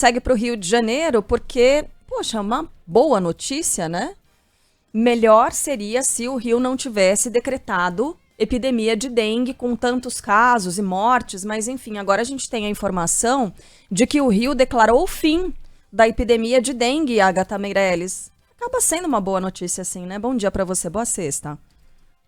Segue para o Rio de Janeiro porque, poxa, é uma boa notícia, né? Melhor seria se o Rio não tivesse decretado epidemia de dengue com tantos casos e mortes, mas enfim, agora a gente tem a informação de que o Rio declarou o fim da epidemia de dengue, Agatha Meirelles. Acaba sendo uma boa notícia assim, né? Bom dia para você, boa sexta.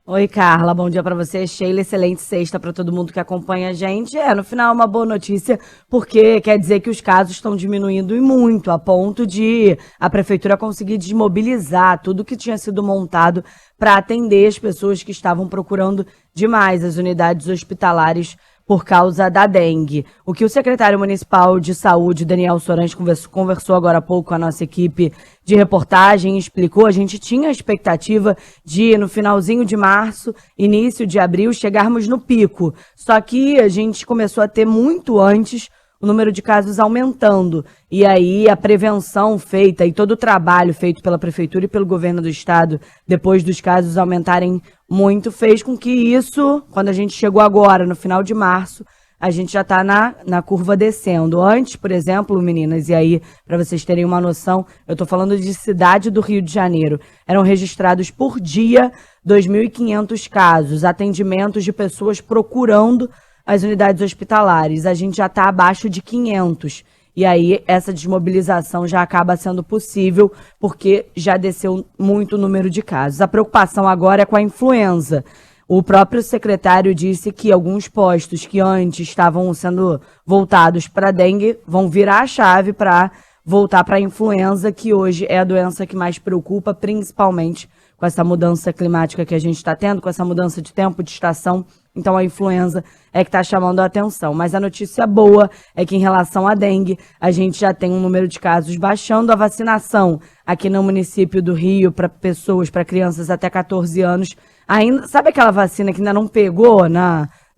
Oi, Carla, bom dia pra você. Sheila, excelente sexta pra todo mundo que acompanha a gente. No final, uma boa notícia, porque quer dizer que os casos estão diminuindo e muito, a ponto de a prefeitura conseguir desmobilizar tudo que tinha sido montado para atender as pessoas que estavam procurando demais as unidades hospitalares por causa da dengue. O que o secretário municipal de saúde, Daniel Sorans, conversou agora há pouco com a nossa equipe de reportagem, explicou, a gente tinha a expectativa de, no finalzinho de março, início de abril, chegarmos no pico. Só que a gente começou a ter muito antes o número de casos aumentando. E aí a prevenção feita e todo o trabalho feito pela prefeitura e pelo governo do estado, depois dos casos aumentarem muito, fez com que isso, quando a gente chegou agora, no final de março, a gente já está na curva descendo. Antes, por exemplo, meninas, e aí, para vocês terem uma noção, eu estou falando de cidade do Rio de Janeiro, eram registrados por dia 2.500 casos, atendimentos de pessoas procurando as unidades hospitalares. A gente já está abaixo de 500. E aí essa desmobilização já acaba sendo possível porque já desceu muito o número de casos. A preocupação agora é com a influenza. O próprio secretário disse que alguns postos que antes estavam sendo voltados para dengue vão virar a chave para voltar para a influenza, que hoje é a doença que mais preocupa, principalmente com essa mudança climática que a gente está tendo, com essa mudança de tempo, de estação. Então a influenza é que está chamando a atenção. Mas a notícia boa é que em relação à dengue, a gente já tem um número de casos baixando. A vacinação aqui no município do Rio para pessoas, para crianças até 14 anos, ainda, sabe aquela vacina que ainda não pegou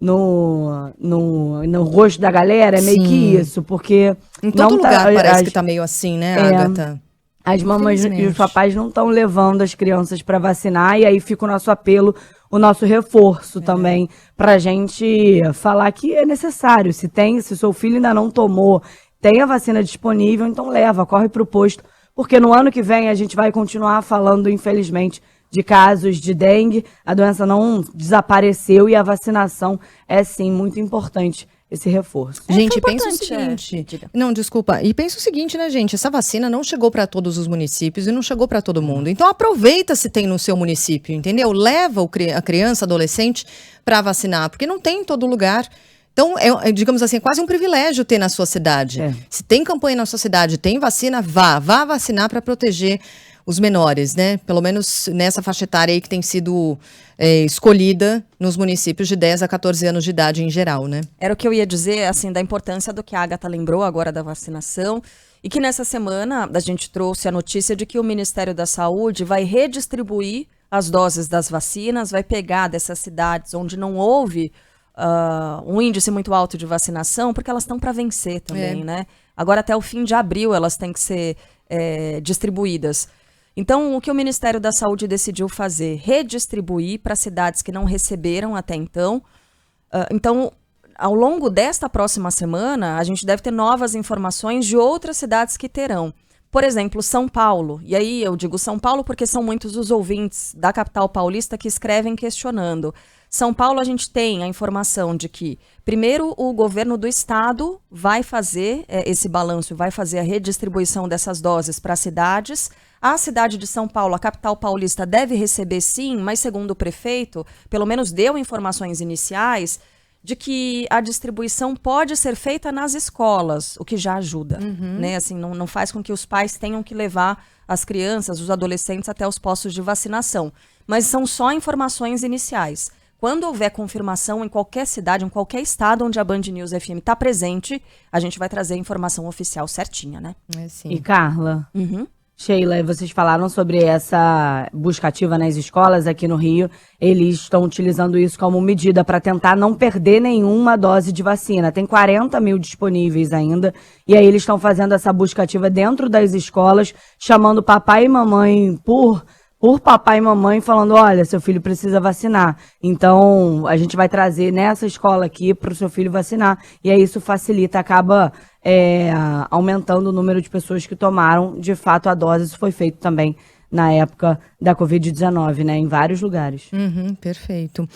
no rosto da galera? É meio Sim. que isso, porque em todo lugar parece que tá meio assim, né, Agatha? As mamães e os papais não estão levando as crianças para vacinar, e aí fica o nosso apelo, o nosso reforço também, pra gente falar que é necessário. Se o seu filho ainda não tomou, tem a vacina disponível, então leva, corre pro posto, porque no ano que vem a gente vai continuar falando, infelizmente, de casos de dengue. A doença não desapareceu e a vacinação é sim muito importante. Esse reforço. Gente, pensa o seguinte. Não, desculpa. E pensa o seguinte, né, gente? Essa vacina não chegou para todos os municípios e não chegou para todo mundo. Então aproveita se tem no seu município, entendeu? Leva a criança, adolescente para vacinar, porque não tem em todo lugar. Então, digamos assim, é quase um privilégio ter na sua cidade. Se tem campanha na sua cidade, tem vacina, vá vacinar para proteger os menores, né? Pelo menos nessa faixa etária aí que tem sido escolhida nos municípios de 10 a 14 anos de idade em geral, né? Era o que eu ia dizer, assim, da importância do que a Agatha lembrou agora da vacinação, e que nessa semana a gente trouxe a notícia de que o Ministério da Saúde vai redistribuir as doses das vacinas, vai pegar dessas cidades onde não houve um índice muito alto de vacinação, porque elas estão para vencer também, né? Agora até o fim de abril elas têm que ser distribuídas. Então, o que o Ministério da Saúde decidiu fazer? Redistribuir para cidades que não receberam até então. Então, ao longo desta próxima semana, a gente deve ter novas informações de outras cidades que terão. Por exemplo, São Paulo. E aí eu digo São Paulo porque são muitos os ouvintes da capital paulista que escrevem questionando. São Paulo, a gente tem a informação de que, primeiro, o governo do estado vai fazer esse balanço, vai fazer a redistribuição dessas doses para as cidades. A cidade de São Paulo, a capital paulista, deve receber sim, mas segundo o prefeito, pelo menos deu informações iniciais de que a distribuição pode ser feita nas escolas, o que já ajuda, né? Assim, não faz com que os pais tenham que levar as crianças, os adolescentes até os postos de vacinação. Mas são só informações iniciais. Quando houver confirmação em qualquer cidade, em qualquer estado onde a Band News FM está presente, a gente vai trazer a informação oficial certinha, né? Sim. E Carla, Sheila, vocês falaram sobre essa busca ativa nas escolas aqui no Rio. Eles estão utilizando isso como medida para tentar não perder nenhuma dose de vacina. Tem 40 mil disponíveis ainda. E aí eles estão fazendo essa busca ativa dentro das escolas, chamando papai e mamãe por por papai e mamãe falando, olha, seu filho precisa vacinar. Então, a gente vai trazer nessa escola aqui para o seu filho vacinar. E aí isso facilita, acaba aumentando o número de pessoas que tomaram, de fato, a dose. Isso foi feito também na época da Covid-19, né, em vários lugares. Perfeito.